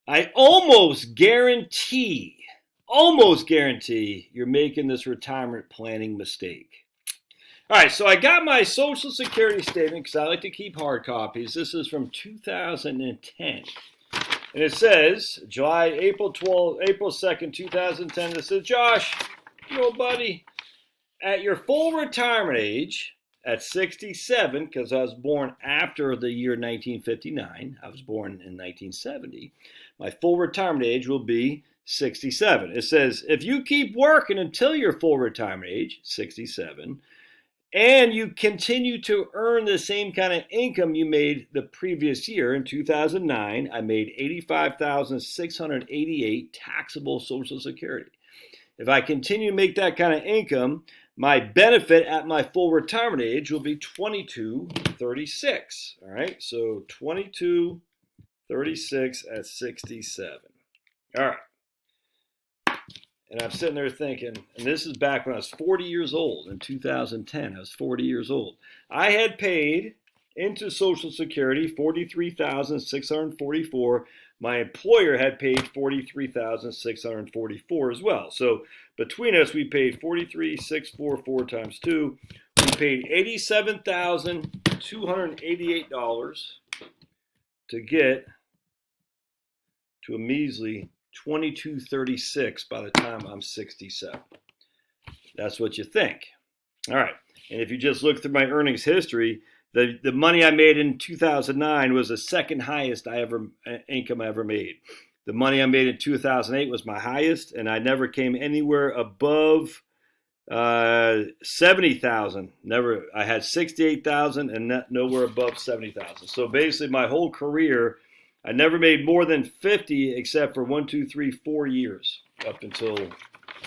I almost guarantee you're making this retirement planning mistake. All right, so I got my Social Security statement because I like to keep hard copies. This is from 2010. And it says, April 2nd, 2010. It says, Josh, you old buddy, at your full retirement age, at 67, because I was born after the year 1959, I was born in 1970, my full retirement age will be 67. It says, if you keep working until your full retirement age, 67, and you continue to earn the same kind of income you made the previous year, in 2009, I made $85,688 taxable Social Security. If I continue to make that kind of income, my benefit at my full retirement age will be $22.36. All right, so $22.36 at 67. All right. And I'm sitting there thinking, and this is back when I was 40 years old, in 2010. I was 40 years old. I had paid into Social Security $43,644. My employer had paid $43,644 as well. So between us, we paid $43,644 times 2. We paid $87,288 to get to a measly $22.36 by the time I'm 67. That's what you think. All right. And if you just look through my earnings history, the money I made in 2009 was the second highest income I ever made. The money I made in 2008 was my highest, and I never came anywhere above 70,000. Never. I had 68,000 and nowhere above 70,000. So basically, my whole career, I never made more than 50 except for 1, 2, 3, 4 years up until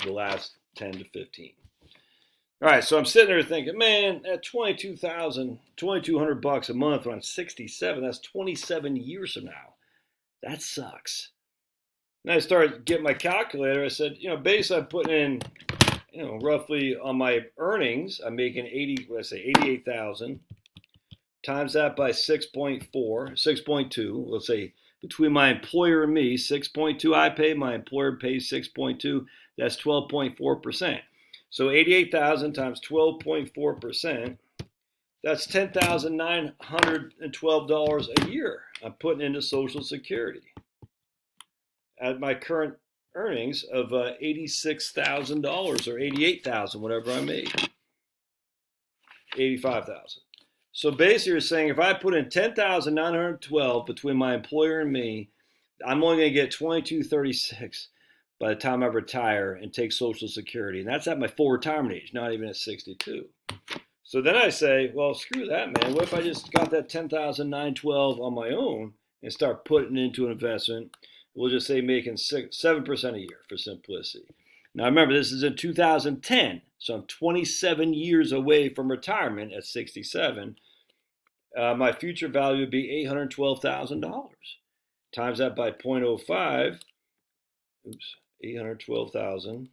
the last 10 to 15. All right, so I'm sitting there thinking, man, at $22,200 a month when I'm 67, that's 27 years from now. That sucks. And I started getting my calculator. I said, basically I'm putting in, roughly on my earnings, I'm making 88,000. Times that by 6.2. Let's say between my employer and me, 6.2 I pay, my employer pays 6.2. That's 12.4%. So 88,000 times 12.4%, that's $10,912 a year I'm putting into Social Security at my current earnings of $86,000 or 88,000, whatever I made, 85,000. So basically, you're saying if I put in $10,912 between my employer and me, I'm only going to get $22.36 by the time I retire and take Social Security. And that's at my full retirement age, not even at 62. So then I say, well, screw that, man. What if I just got that $10,912 on my own and start putting it into an investment? We'll just say making 7% a year for simplicity. Now, remember, this is in 2010, so I'm 27 years away from retirement at 67. My future value would be $812,000. Times that by 0.05. 812,000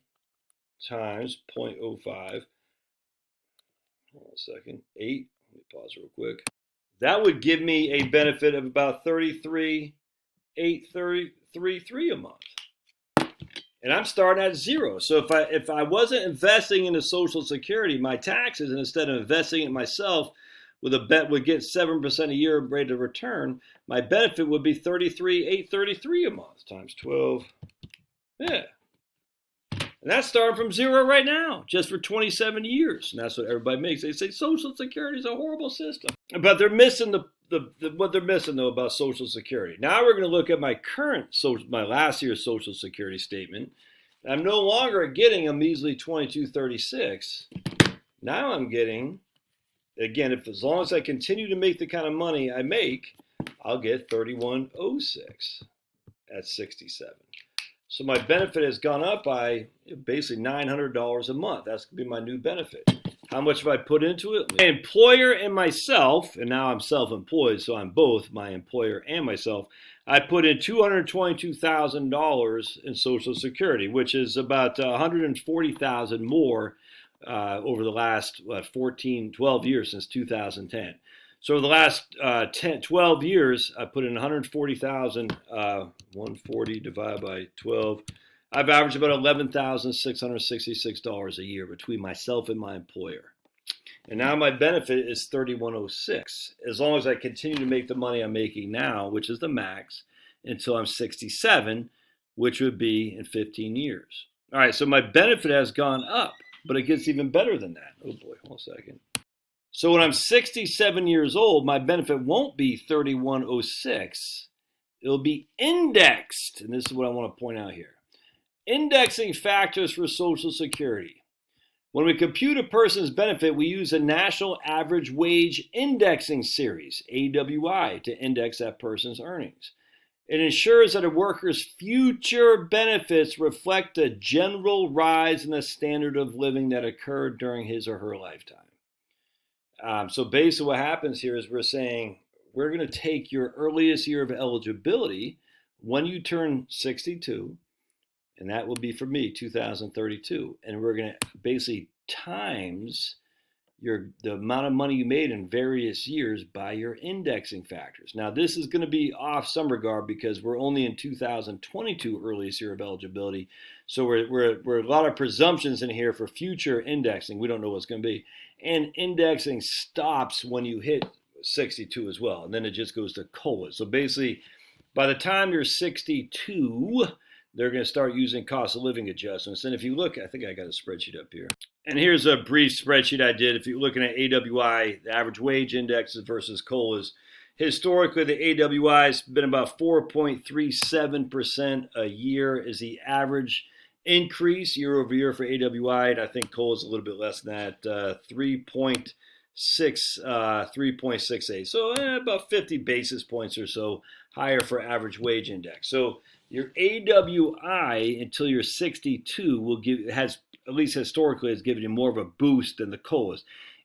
times 0.05. Hold on a second. 8. Let me pause real quick. That would give me a benefit of about $33,833 a month. And I'm starting at zero. So if I wasn't investing into Social Security, my taxes, and instead of investing it myself with a bet would get 7% a year rate of return, my benefit would be $33,833 a month times 12. Yeah. And that's starting from zero right now, just for 27 years. And that's what everybody makes. They say Social Security is a horrible system. But they're missing what they're missing, though, about Social Security. Now we're going to look at my last year's Social Security statement. I'm no longer getting a measly $22.36. Now I'm getting, again, as long as I continue to make the kind of money I make, I'll get $31.06 at 67. So my benefit has gone up by basically $900 a month. That's going to be my new benefit. How much have I put into it? My employer and myself, and now I'm self-employed, so I'm both my employer and myself. I put in $222,000 in Social Security, which is about $140,000 more over the last 12 years since 2010. So the last 12 years, I put in 140,000, 140 divided by 12. I've averaged about $11,666 a year between myself and my employer. And now my benefit is 3106, as long as I continue to make the money I'm making now, which is the max, until I'm 67, which would be in 15 years. All right, so my benefit has gone up, but it gets even better than that. Oh boy, hold a second. So when I'm 67 years old, my benefit won't be 3106. It'll be indexed. And this is what I want to point out here. Indexing factors for Social Security. When we compute a person's benefit, we use a National Average Wage Indexing Series, AWI, to index that person's earnings. It ensures that a worker's future benefits reflect the general rise in the standard of living that occurred during his or her lifetime. So basically what happens here is we're saying we're going to take your earliest year of eligibility when you turn 62, and that will be for me 2032, and we're going to basically times the amount of money you made in various years by your indexing factors. Now this is going to be off some regard because we're only in 2022 earliest year of eligibility, so we're a lot of presumptions in here for future indexing. We don't know what's going to be, and indexing stops when you hit 62 as well, and then it just goes to COLA. So basically, by the time you're 62, they're going to start using cost of living adjustments. And if you look, I think I got a spreadsheet up here. And here's a brief spreadsheet I did. If you're looking at AWI, the average wage indexes versus COLAs, historically the AWI has been about 4.37% a year is the average increase year over year for AWI. And I think COLA is a little bit less than that, 3.68. So about 50 basis points or so higher for average wage index. So your AWI until you're 62 has, at least historically, has given you more of a boost than the COLAs.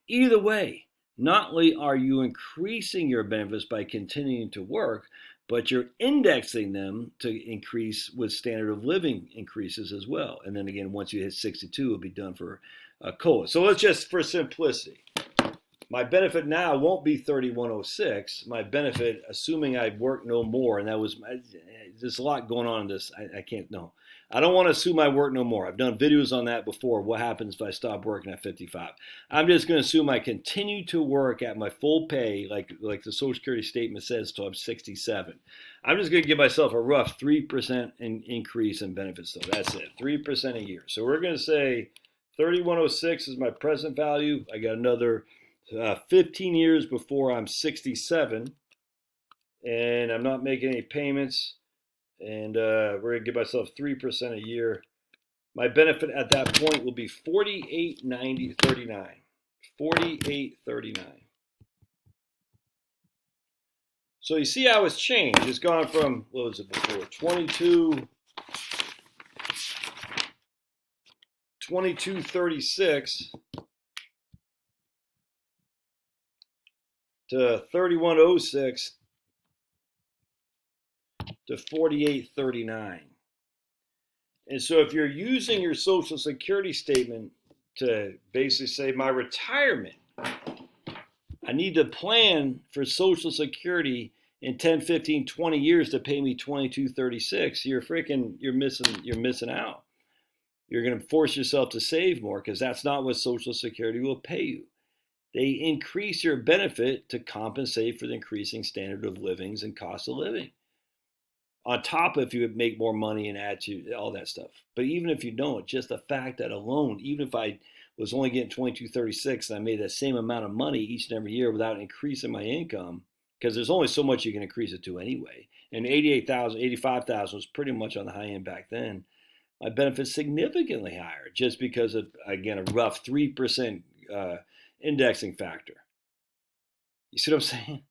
Either way, not only are you increasing your benefits by continuing to work, but you're indexing them to increase with standard of living increases as well. And then again, once you hit 62, it'll be done for COLA. So let's just, for simplicity, my benefit now won't be 3106. My benefit, assuming I work no more, and there's a lot going on in this. I can't, no. I don't want to assume I work no more. I've done videos on that before. What happens if I stop working at 55? I'm just going to assume I continue to work at my full pay, like the Social Security statement says, till I'm 67. I'm just going to give myself a rough 3% increase in benefits, though. That's it, 3% a year. So we're going to say 3106 is my present value. I got another 15 years before I'm 67, and I'm not making any payments, and we're going to give myself 3% a year. My benefit at that point will be $48.39. $48.39. So you see how it's changed. It's gone from, what was it before, 2236 to 3106 to 4839. And so if you're using your Social Security statement to basically say my retirement, I need to plan for Social Security in 10, 15, 20 years to pay me 2236, you're missing out. You're going to force yourself to save more because that's not what Social Security will pay you. They increase your benefit to compensate for the increasing standard of livings and cost of living. On top of if you would make more money and add to all that stuff. But even if you don't, just the fact that alone, even if I was only getting 2236 and I made that same amount of money each and every year without increasing my income, because there's only so much you can increase it to anyway. And 88,000, 85,000 was pretty much on the high end back then. My benefit's significantly higher just because of, again, a rough 3% indexing factor. You see what I'm saying?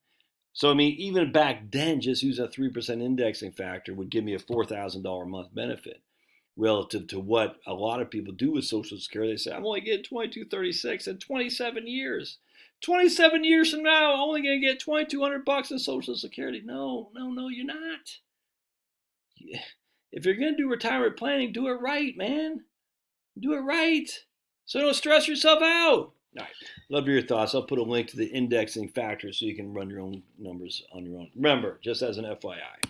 So, I mean, even back then, just using a 3% indexing factor would give me a $4,000 a month benefit relative to what a lot of people do with Social Security. They say, I'm only getting $22.36 in 27 years. 27 years from now, I'm only going to get $2,200 in Social Security. No, you're not. If you're going to do retirement planning, do it right, man. Do it right. So don't stress yourself out. All right. Love your thoughts. I'll put a link to the indexing factor so you can run your own numbers on your own. Remember, just as an FYI,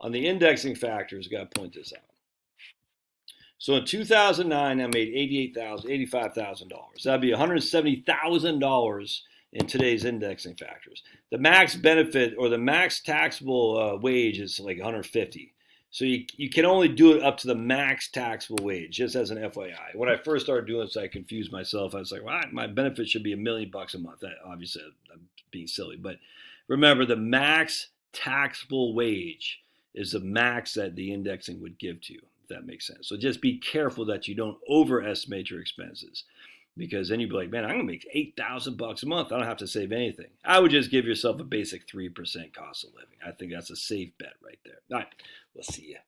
on the indexing factors, got to point this out. So in 2009, I made $85,000. That'd be $170,000 in today's indexing factors. The max benefit or the max taxable wage is like 150. So you can only do it up to the max taxable wage, just as an FYI. When I first started doing this, I confused myself. I was like, well, my benefit should be $1 million a month. That, obviously, I'm being silly. But remember, the max taxable wage is the max that the indexing would give to you, if that makes sense. So just be careful that you don't overestimate your expenses, because then you'd be like, man, I'm gonna make $8,000 a month. I don't have to save anything. I would just give yourself a basic 3% cost of living. I think that's a safe bet right there. All right, we'll see you.